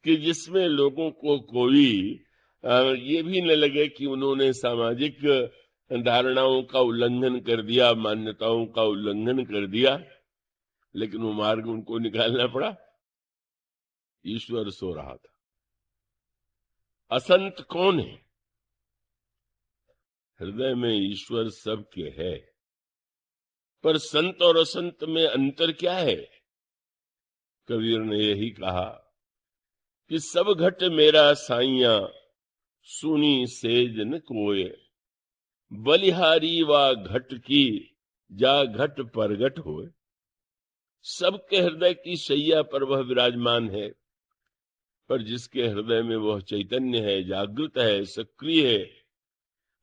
कि जिसमें लोगों को कोई ये भी न लगे कि उन्होंने सामाजिक धारणाओं का उल्लंघन कर दिया, मान्यताओं का उल्लंघन कर दिया, लेकिन वो मार्ग उनको निकालना पड़ा। ईश्वर सो रहा था। असंत कौन है? हृदय में ईश्वर सबके है, पर संत और असंत में अंतर क्या है? कबीर ने यही कहा कि सब घट मेरा साइया, सुनी सेज न कोय, बलिहारी वा घट की, जा घट परगट होए। सबके हृदय की शैया पर वह विराजमान है, पर जिसके हृदय में वह चैतन्य है, जागृत है, सक्रिय है,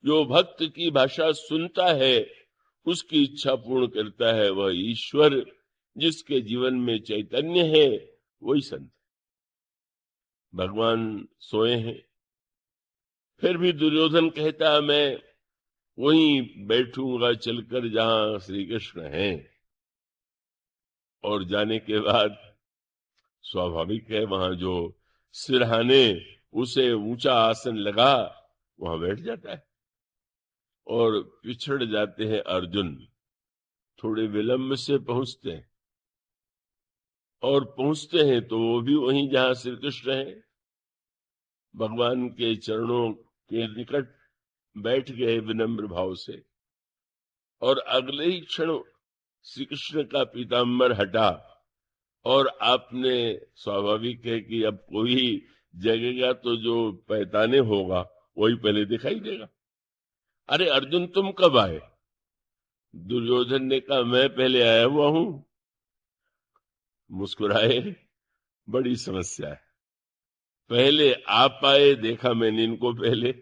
जो भक्त की भाषा सुनता है, उसकी इच्छा पूर्ण करता है, वह ईश्वर जिसके जीवन में चैतन्य है, वही संत। भगवान सोए हैं, फिर भी दुर्योधन कहता मैं वहीं बैठूंगा चलकर जहां श्री कृष्ण हैं। और जाने के बाद स्वाभाविक है, वहां जो सिरहाने उसे ऊंचा आसन लगा वहां बैठ जाता है। और पिछड़ जाते हैं अर्जुन, थोड़े विलंब से पहुंचते हैं, और पहुंचते हैं तो वो भी वहीं जहां श्री कृष्ण है, भगवान के चरणों के निकट बैठ गए विनम्र भाव से। और अगले ही क्षण श्री कृष्ण का पीताम्बर हटा, और आपने, स्वाभाविक है कि अब कोई जगेगा तो जो पैताने होगा वही पहले दिखाई देगा। अरे अर्जुन तुम कब आए? दुर्योधन ने कहा मैं पहले आया हुआ हूं। मुस्कुराए, बड़ी समस्या है, पहले आप आए, देखा मैंने इनको पहले।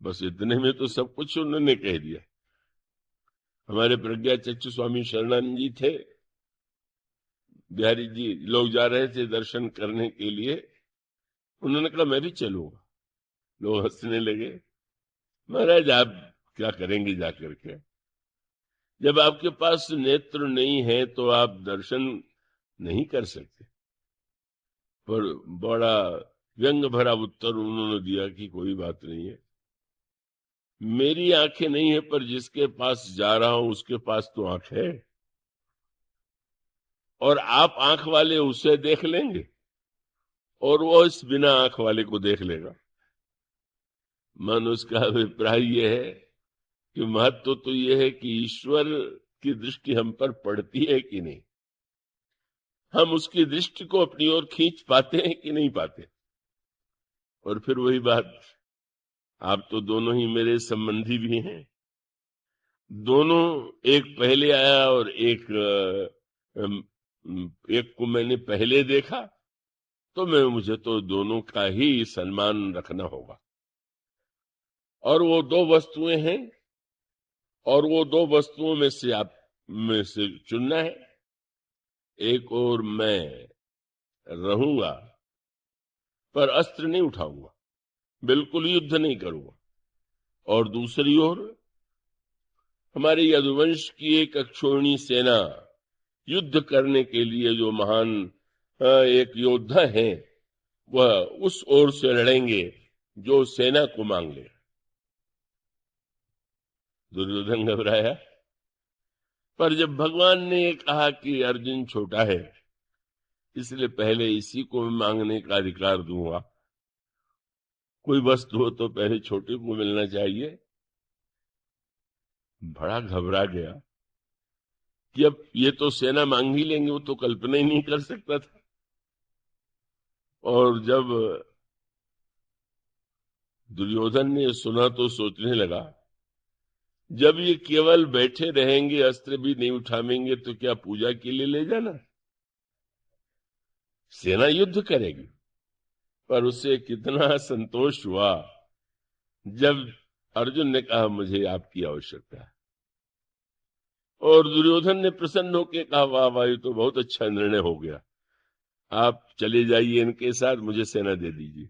बस इतने में तो सब कुछ उन्होंने कह दिया। हमारे प्रज्ञा चक्षु स्वामी शरणानंद जी थे, बिहारी जी लोग जा रहे थे दर्शन करने के लिए, उन्होंने कहा मैं भी चलूंगा। लोग हंसने लगे। महाराज आप क्या करेंगे जाकर के? जब आपके पास नेत्र नहीं है तो आप दर्शन नहीं कर सकते। पर बड़ा व्यंग भरा उत्तर उन्होंने दिया कि कोई बात नहीं है, मेरी आंखें नहीं है, पर जिसके पास जा रहा हूं उसके पास तो आंख है, और आप आंख वाले उसे देख लेंगे और वो इस बिना आंख वाले को देख लेगा। मन उसका अभिप्राय यह है कि महत्व तो यह है कि ईश्वर की दृष्टि हम पर पड़ती है कि नहीं, हम उसकी दृष्टि को अपनी ओर खींच पाते हैं कि नहीं पाते। और फिर वही बात, आप तो दोनों ही मेरे संबंधी भी हैं, दोनों, एक पहले आया और एक को मैंने पहले देखा, तो मुझे तो दोनों का ही सम्मान रखना होगा। और वो दो वस्तुएं हैं, और वो दो वस्तुओं में से आप में से चुनना है। एक और मैं रहूंगा, पर अस्त्र नहीं उठाऊंगा, बिल्कुल युद्ध नहीं करूंगा। और दूसरी ओर हमारे यदुवंश की एक अक्षौहिणी सेना, युद्ध करने के लिए जो महान एक योद्धा है, वह उस ओर से लड़ेंगे जो सेना को मांग ले। दुर्योधन घबराया, पर जब भगवान ने कहा कि अर्जुन छोटा है, इसलिए पहले इसी को मांगने का अधिकार दूंगा, कोई वस्तु हो तो पहले छोटे को मिलना चाहिए। बड़ा घबरा गया कि अब ये तो सेना मांग ही लेंगे, वो तो कल्पना ही नहीं कर सकता था। और जब दुर्योधन ने सुना तो सोचने लगा, जब ये केवल बैठे रहेंगे, अस्त्र भी नहीं उठावेंगे, तो क्या पूजा के लिए ले जाना? सेना युद्ध करेगी। पर उसे कितना संतोष हुआ जब अर्जुन ने कहा मुझे आपकी आवश्यकता है। और दुर्योधन ने प्रसन्न होकर कहा वाह वाह, ये तो बहुत अच्छा निर्णय हो गया, आप चले जाइए इनके साथ, मुझे सेना दे दीजिए।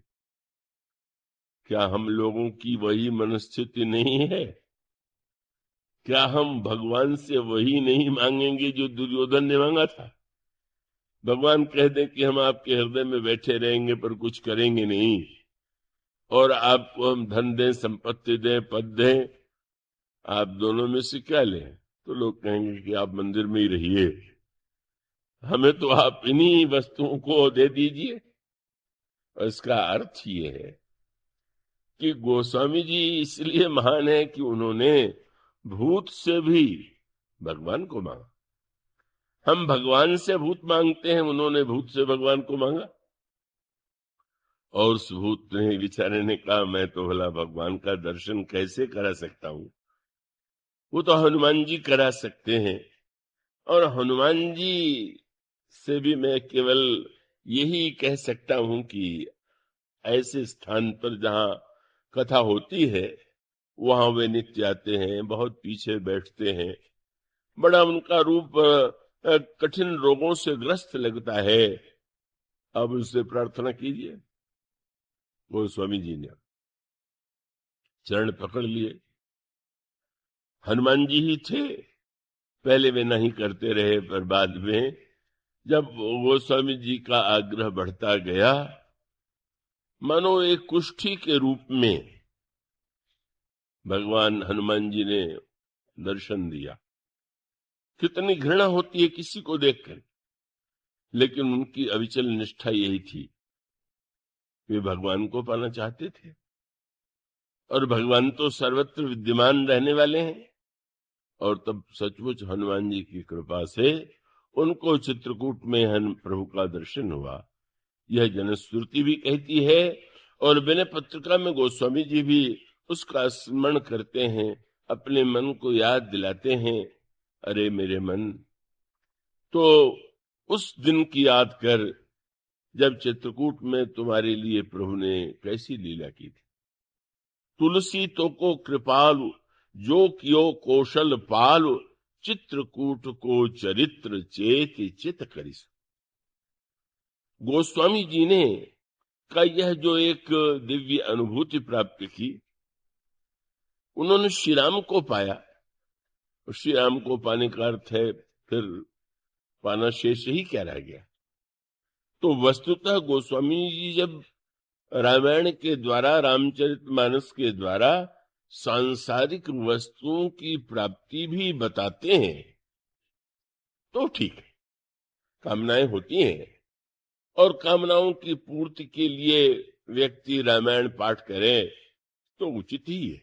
क्या हम लोगों की वही मनस्थिति नहीं है? क्या हम भगवान से वही नहीं मांगेंगे जो दुर्योधन ने मांगा था? भगवान कह दें कि हम आपके हृदय में बैठे रहेंगे पर कुछ करेंगे नहीं, और आपको हम धन दें, संपत्ति दें, पद दें, आप दोनों में से क्या लें? तो लोग कहेंगे कि आप मंदिर में ही रहिए, हमें तो आप इन्हीं वस्तुओं को दे दीजिए। और इसका अर्थ ये है कि गोस्वामी जी इसलिए महान है कि उन्होंने भूत से भी भगवान को मांगा। हम भगवान से भूत मांगते हैं, उन्होंने भूत से भगवान को मांगा। और उस भूत ने, बेचारे ने कहा, मैं तो भला भगवान का दर्शन कैसे करा सकता हूं, वो तो हनुमान जी करा सकते हैं। और हनुमान जी से भी मैं केवल यही कह सकता हूं कि ऐसे स्थान पर जहां कथा होती है वहां वे नित्य आते हैं, बहुत पीछे बैठते हैं। बड़ा उनका रूप कठिन रोगों से ग्रस्त लगता है। अब उससे प्रार्थना कीजिए। गोस्वामी जी ने चरण पकड़ लिए। हनुमान जी ही थे, पहले वे नहीं करते रहे, पर बाद में जब गोस्वामी जी का आग्रह बढ़ता गया, मानो एक कुष्ठी के रूप में भगवान हनुमान जी ने दर्शन दिया। कितनी घृणा होती है किसी को देखकर, लेकिन उनकी अविचल निष्ठा यही थी, वे भगवान को पाना चाहते थे। और भगवान तो सर्वत्र विद्यमान रहने वाले हैं। और तब सचमुच हनुमान जी की कृपा से उनको चित्रकूट में प्रभु का दर्शन हुआ। यह जनश्रुति भी कहती है, और विनय पत्रिका में गोस्वामी जी भी उसका स्मरण करते हैं, अपने मन को याद दिलाते हैं। अरे मेरे मन, तो उस दिन की याद कर जब चित्रकूट में तुम्हारे लिए प्रभु ने कैसी लीला की थी। तुलसी तो को कृपालु, जो कियो कौशल पालु, चित्रकूट को चरित्र चेत चित करिस। गोस्वामी जी ने का यह जो एक दिव्य अनुभूति प्राप्त की, उन्होंने श्री राम को पाया। और श्री राम को पाने का अर्थ है फिर पाना शेष ही क्या रह गया। तो वस्तुतः गोस्वामी जी जब रामायण के द्वारा, रामचरितमानस के द्वारा सांसारिक वस्तुओं की प्राप्ति भी बताते हैं तो ठीक है, कामनाएं होती हैं, और कामनाओं की पूर्ति के लिए व्यक्ति रामायण पाठ करे तो उचित ही है।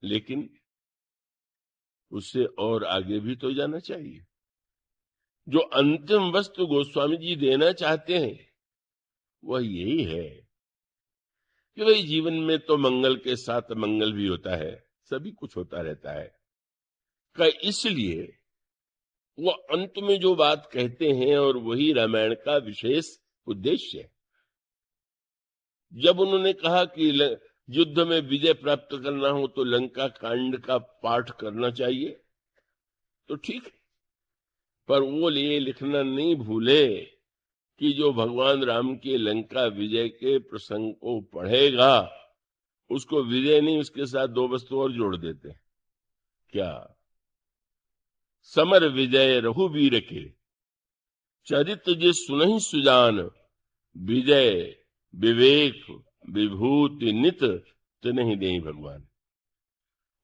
लेकिन उससे और आगे भी तो जाना चाहिए। जो अंतिम वस्तु गोस्वामी जी देना चाहते हैं वह यही है कि भाई जीवन में तो मंगल के साथ मंगल भी होता है, सभी कुछ होता रहता है। इसलिए वो अंत में जो बात कहते हैं, और वही रामायण का विशेष उद्देश्य है। जब उन्होंने कहा कि युद्ध में विजय प्राप्त करना हो तो लंका कांड का पाठ करना चाहिए, तो ठीक है, पर वो ये लिखना नहीं भूले कि जो भगवान राम के लंका विजय के प्रसंग को पढ़ेगा उसको विजय नहीं, उसके साथ दो वस्तु और जोड़ देते हैं। क्या? समर विजय रघुवीर के, चरित्र जे सुनहि सुजान, विजय विवेक विभूति नित तिन्हि देहि भगवान।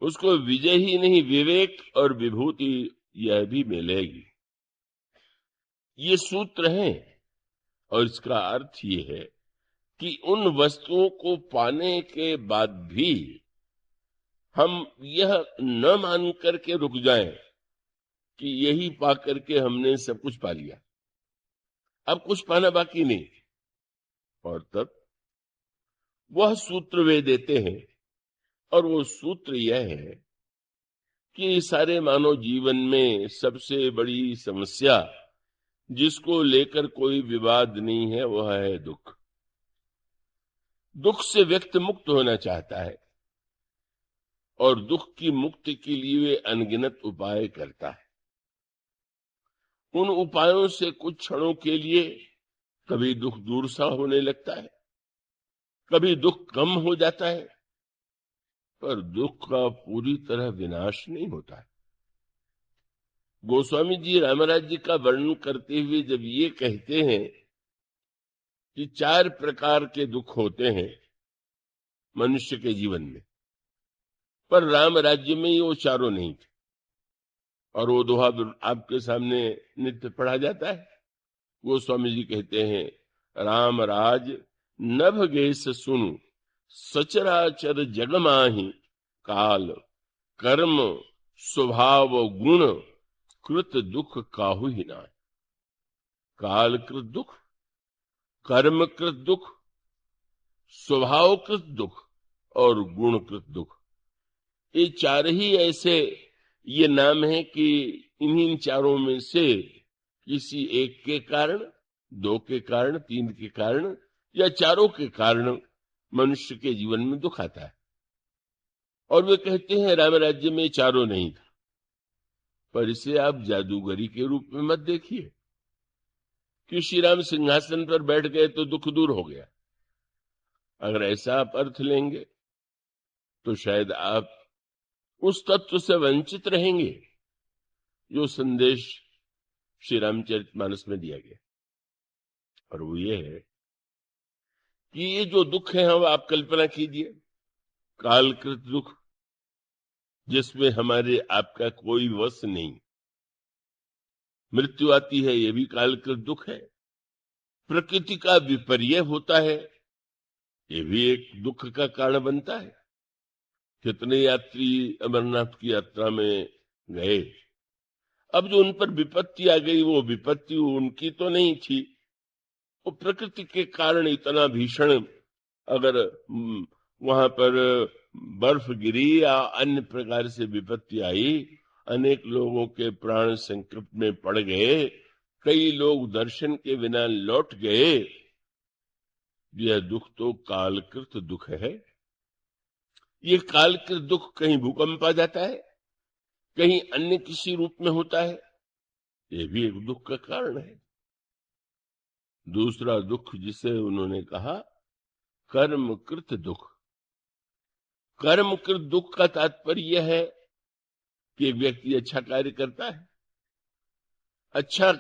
उसको विजय ही नहीं, विवेक और विभूति यह भी मिलेगी। ये सूत्र है, और इसका अर्थ ये है कि उन वस्तुओं को पाने के बाद भी हम यह न मान करके रुक जाएं कि यही पा करके हमने सब कुछ पा लिया, अब कुछ पाना बाकी नहीं। और तब वह सूत्र वे देते हैं, और वो सूत्र यह है कि सारे मानव जीवन में सबसे बड़ी समस्या जिसको लेकर कोई विवाद नहीं है वह है दुख। दुख से व्यक्ति मुक्त होना चाहता है, और दुख की मुक्ति के लिए वे अनगिनत उपाय करता है। उन उपायों से कुछ क्षणों के लिए कभी दुख दूर सा होने लगता है, कभी दुख कम हो जाता है, पर दुख का पूरी तरह विनाश नहीं होता है। गोस्वामी जी रामराज्य का वर्णन करते हुए जब ये कहते हैं कि 4 प्रकार के दुख होते हैं मनुष्य के जीवन में, पर राम राज्य में ये वो चारों नहीं थे, और वो दोहा आपके सामने नित्य पढ़ा जाता है। गोस्वामी जी कहते हैं, राम राज नभ गेस सुनु, सचराचर जग माहि, काल कर्म स्वभाव गुण कृत दुख काहू ही नाय। काल कृत दुख, कर्म कृत दुख, स्वभाव कृत दुख और गुण कृत दुख, ये 4 ही ऐसे ये नाम है कि इन्हीं चारों में से किसी एक के कारण, 2 के कारण, 3 के कारण या चारों के कारण मनुष्य के जीवन में दुख आता है। और वे कहते हैं राम राज्य में चारों नहीं था, पर इसे आप जादूगरी के रूप में मत देखिए कि श्री राम सिंहासन पर बैठ गए तो दुख दूर हो गया। अगर ऐसा आप अर्थ लेंगे तो शायद आप उस तत्व से वंचित रहेंगे जो संदेश श्री रामचरितमानस में दिया गया। और वो ये है कि ये जो दुख है, हम आप कल्पना कीजिए, कालकृत दुख जिसमें हमारे आपका कोई वश नहीं, मृत्यु आती है ये भी कालकृत दुख है, प्रकृति का विपर्य होता है ये भी एक दुख का कारण बनता है। कितने यात्री अमरनाथ की यात्रा में गए, अब जो उन पर विपत्ति आ गई वो विपत्ति उनकी तो नहीं थी, वो प्रकृति के कारण इतना भीषण, अगर वहां पर बर्फ गिरी या अन्य प्रकार से विपत्ति आई, अनेक लोगों के प्राण संकट में पड़ गए, कई लोग दर्शन के बिना लौट गए। यह दुख तो कालकृत दुख है। ये कालकृत दुख कहीं भूकंप आ जाता है, कहीं अन्य किसी रूप में होता है, ये भी एक दुख का कारण है। दूसरा दुख जिसे उन्होंने कहा कर्मकृत दुख। कर्मकृत दुख का तात्पर्य यह है कि एक व्यक्ति अच्छा कार्य करता है, अच्छा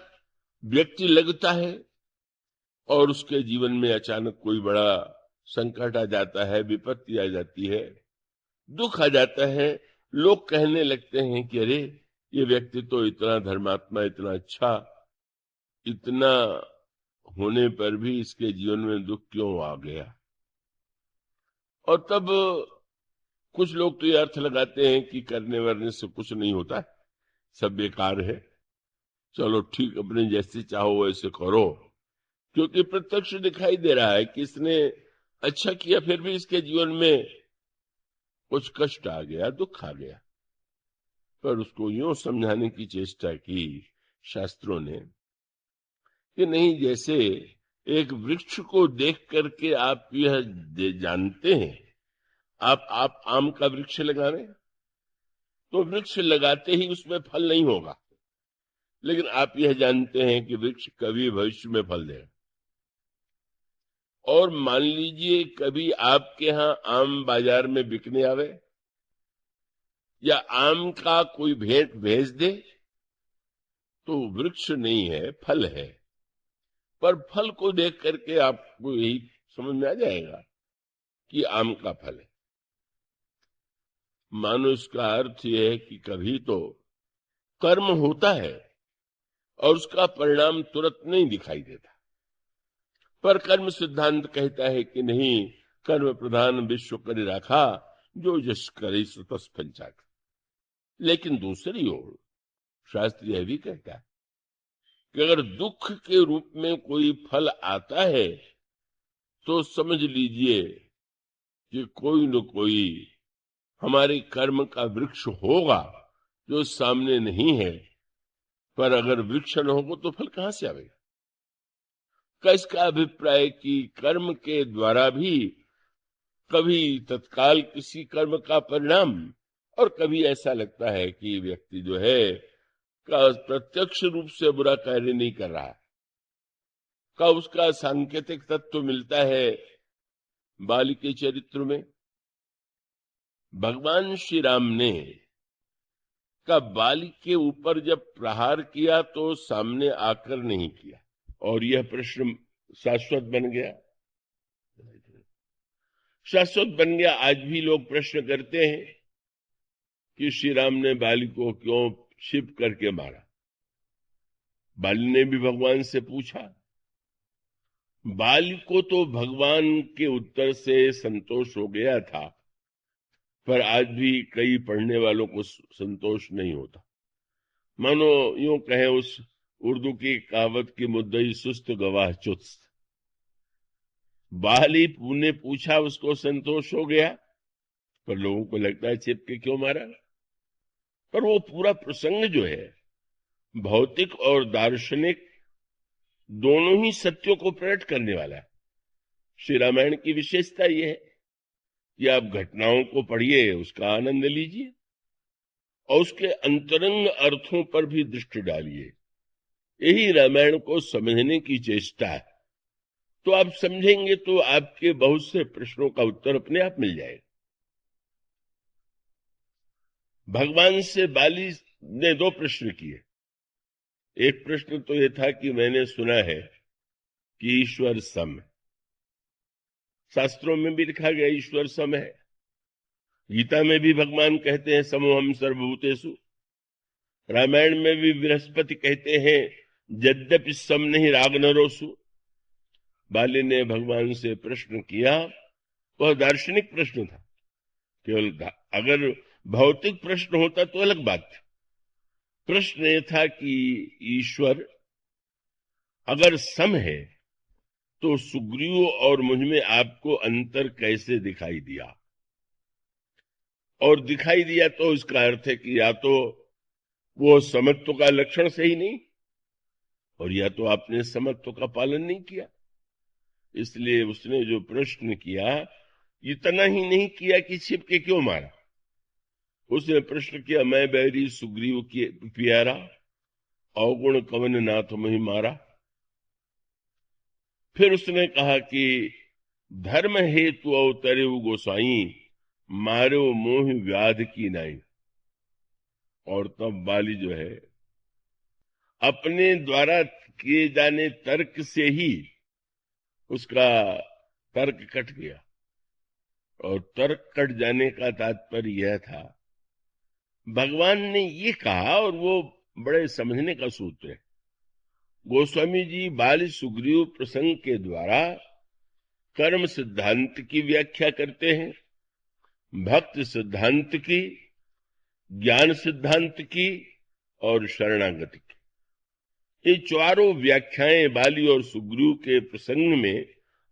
व्यक्ति लगता है, और उसके जीवन में अचानक कोई बड़ा संकट आ जाता है, विपत्ति आ जाती है, दुख आ जाता है। लोग कहने लगते हैं कि अरे ये व्यक्ति तो इतना धर्मात्मा, इतना अच्छा, इतना होने पर भी इसके जीवन में दुख क्यों आ गया। और तब कुछ लोग तो ये अर्थ लगाते हैं कि करने वरने से कुछ नहीं होता, सब बेकार है, चलो ठीक, अपने जैसे चाहो वैसे करो, क्योंकि प्रत्यक्ष दिखाई दे रहा है कि इसने अच्छा किया फिर भी इसके जीवन में कुछ कष्ट आ गया, दुख आ गया। पर उसको यूं समझाने की चेष्टा की शास्त्रों ने कि नहीं, जैसे एक वृक्ष को देख करके आप यह जानते हैं, आप आम का वृक्ष लगावे तो वृक्ष लगाते ही उसमें फल नहीं होगा, लेकिन आप यह जानते हैं कि वृक्ष कभी भविष्य में फल देगा। और मान लीजिए कभी आपके यहां आम बाजार में बिकने आवे या आम का कोई भेंट भेज दे, तो वृक्ष नहीं है, फल है, पर फल को देख करके आपको यही समझ में आ जाएगा कि आम का फल है। मानो इसका अर्थ यह है कि कभी तो कर्म होता है और उसका परिणाम तुरंत नहीं दिखाई देता, पर कर्म सिद्धांत कहता है कि नहीं, कर्म प्रधान विश्व कर रखा, जो यश करे सो तस पंचाक। लेकिन दूसरी ओर शास्त्र यह भी कहता है कि अगर दुख के रूप में कोई फल आता है तो समझ लीजिए कि कोई न कोई हमारे कर्म का वृक्ष होगा जो सामने नहीं है। पर अगर वृक्ष न होगा तो फल कहां से आएगा। का इसका अभिप्राय कि कर्म के द्वारा भी कभी तत्काल किसी कर्म का परिणाम, और कभी ऐसा लगता है कि व्यक्ति जो है का प्रत्यक्ष रूप से बुरा कार्य नहीं कर रहा, का उसका सांकेतिक तत्व मिलता है। बाली के चरित्र में भगवान श्री राम ने का बाली के ऊपर जब प्रहार किया तो सामने आकर नहीं किया, और यह प्रश्न शाश्वत बन गया। शाश्वत बन गया। आज भी लोग प्रश्न करते हैं कि श्री राम ने बाली को क्यों क्षिप करके मारा। बाली ने भी भगवान से पूछा। बाली को तो भगवान के उत्तर से संतोष हो गया था, पर आज भी कई पढ़ने वालों को संतोष नहीं होता। मानो यूं कहें, उस उर्दू की कहावत की मुद्दई सुस्त गवाह चुस्त। बाली ने पूछा, उसको संतोष हो गया, पर लोगों को लगता है छिप के क्यों मारा। पर वो पूरा प्रसंग जो है, भौतिक और दार्शनिक दोनों ही सत्यों को प्रकट करने वाला है। श्री रामायण की विशेषता यह है कि आप घटनाओं को पढ़िए, उसका आनंद लीजिए और उसके अंतरंग अर्थों पर भी दृष्टि डालिए। यही रामायण को समझने की चेष्टा है। तो आप समझेंगे तो आपके बहुत से प्रश्नों का उत्तर अपने आप मिल जाएगा। भगवान से बाली ने दो प्रश्न किए। एक प्रश्न तो यह था कि मैंने सुना है कि ईश्वर सम है। शास्त्रों में भी लिखा गया ईश्वर सम है। गीता में भी भगवान कहते हैं समोहम सर्वभूतेषु। रामायण में भी बृहस्पति कहते हैं यद्यपि सम नहीं राग नरोसु। बाली ने भगवान से प्रश्न किया, वह दार्शनिक प्रश्न था। केवल अगर भौतिक प्रश्न होता तो अलग बात थी। प्रश्न यह था कि ईश्वर अगर सम है तो सुग्रीव और मुझ में आपको अंतर कैसे दिखाई दिया। और दिखाई दिया तो इसका अर्थ है कि या तो वो समत्व का लक्षण से ही नहीं, और या तो आपने समत्व का पालन नहीं किया। इसलिए उसने जो प्रश्न किया, इतना ही नहीं किया कि छिप के क्यों मारा। उसने प्रश्न किया, मैं बैरी सुग्रीव की प्यारा, अवगुण कवन नाथ मही मारा। फिर उसने कहा कि धर्म हेतु अवतरे गोसाई, मारो मोह व्याध की नाई। और तब बाली जो है अपने द्वारा किए जाने तर्क से ही उसका तर्क कट गया। और तर्क कट जाने का तात्पर्य यह था, भगवान ने ये कहा, और वो बड़े समझने का सूत्र है। गोस्वामी जी बाली सुग्रीव प्रसंग के द्वारा कर्म सिद्धांत की व्याख्या करते हैं, भक्त सिद्धांत की, ज्ञान सिद्धांत की और शरणागति की। ये चारों व्याख्याएं बाली और सुग्रीव के प्रसंग में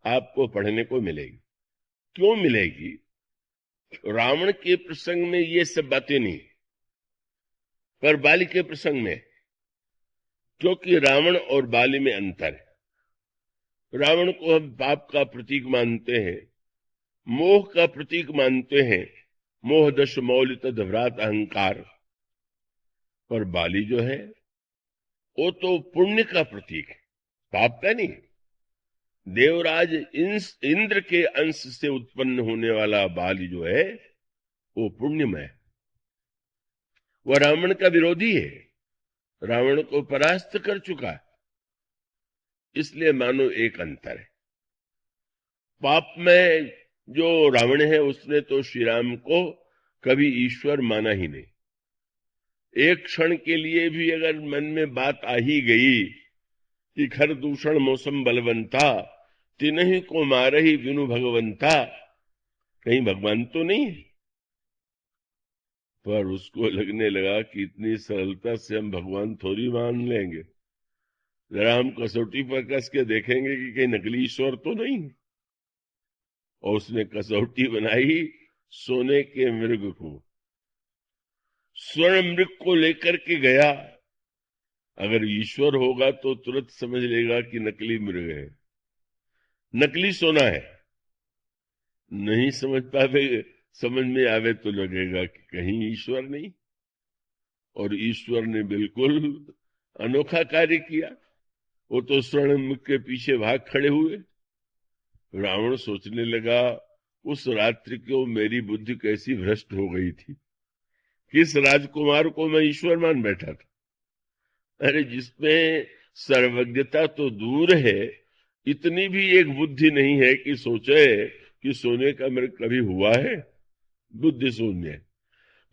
आपको पढ़ने को मिलेगी। क्यों मिलेगी? रावण के प्रसंग में ये सब बातें नहीं, पर बाली के प्रसंग में, क्योंकि रावण और बाली में अंतर है। रावण को हम पाप का प्रतीक मानते हैं, मोह का प्रतीक मानते हैं, मोह दश मौल तद्भ्रात अहंकार। पर बाली जो है वो तो पुण्य का प्रतीक है, पाप का नहीं। देवराज इंद्र के अंश से उत्पन्न होने वाला बाली जो है वो पुण्यमय है। वह रावण का विरोधी है, रावण को परास्त कर चुका है। इसलिए मानो एक अंतर है। पाप में जो रावण है उसने तो श्री राम को कभी ईश्वर माना ही नहीं। एक क्षण के लिए भी अगर मन में बात आ ही गई कि खर दूषण मौसम बलवंता, तिन्हीं को मारही बिनु भगवंता, कहीं भगवान तो नहीं है। पर उसको लगने लगा कि इतनी सरलता से हम भगवान थोड़ी मान लेंगे। जरा हम कसौटी पर कस के देखेंगे कि कहीं नकली ईश्वर तो नहीं। और उसने कसौटी बनाई सोने के मृग को, स्वर्ण मृग को लेकर के गया। अगर ईश्वर होगा तो तुरंत समझ लेगा कि नकली मृग है, नकली सोना है। नहीं समझ में आवे तो लगेगा कि कहीं ईश्वर नहीं। और ईश्वर ने बिल्कुल अनोखा कार्य किया। वो तो स्वर्ण मृग के पीछे भाग खड़े हुए। रावण सोचने लगा, उस रात्रि को मेरी बुद्धि कैसी भ्रष्ट हो गई थी किस राजकुमार को मैं ईश्वर मान बैठा था? अरे जिसमें सर्वज्ञता तो दूर है, इतनी भी एक बुद्धि नहीं है कि सोचे कि सोने का मेरे कभी हुआ है। बुद्धि शून्य है।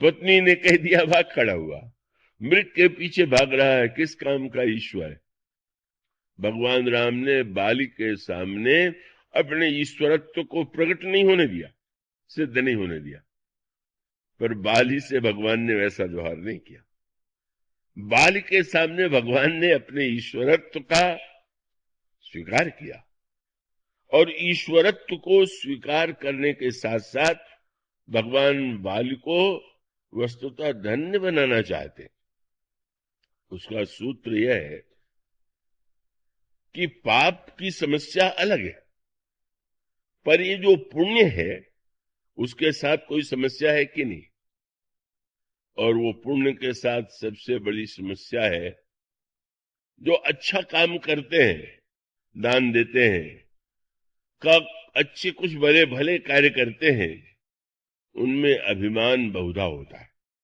पत्नी ने कह दिया, भाग खड़ा हुआ, मृत के पीछे भाग रहा है, किस काम का ईश्वर है? भगवान राम ने बाली के सामने अपने ईश्वरत्व को प्रकट नहीं होने दिया, सिद्ध नहीं होने दिया, पर बाली से भगवान ने वैसा व्यवहार नहीं किया। बाली के सामने भगवान ने अपने ईश्वरत्व का स्वीकार किया, और ईश्वरत्व को स्वीकार करने के साथ साथ भगवान बाली को वस्तुतः धन्य बनाना चाहते। उसका सूत्र यह है कि पाप की समस्या अलग है, पर ये जो पुण्य है उसके साथ कोई समस्या है कि नहीं? और वो पुण्य के साथ सबसे बड़ी समस्या है, जो अच्छा काम करते हैं, दान देते हैं, कब अच्छे कुछ बड़े भले कार्य करते हैं, उनमें अभिमान बहुधा होता है।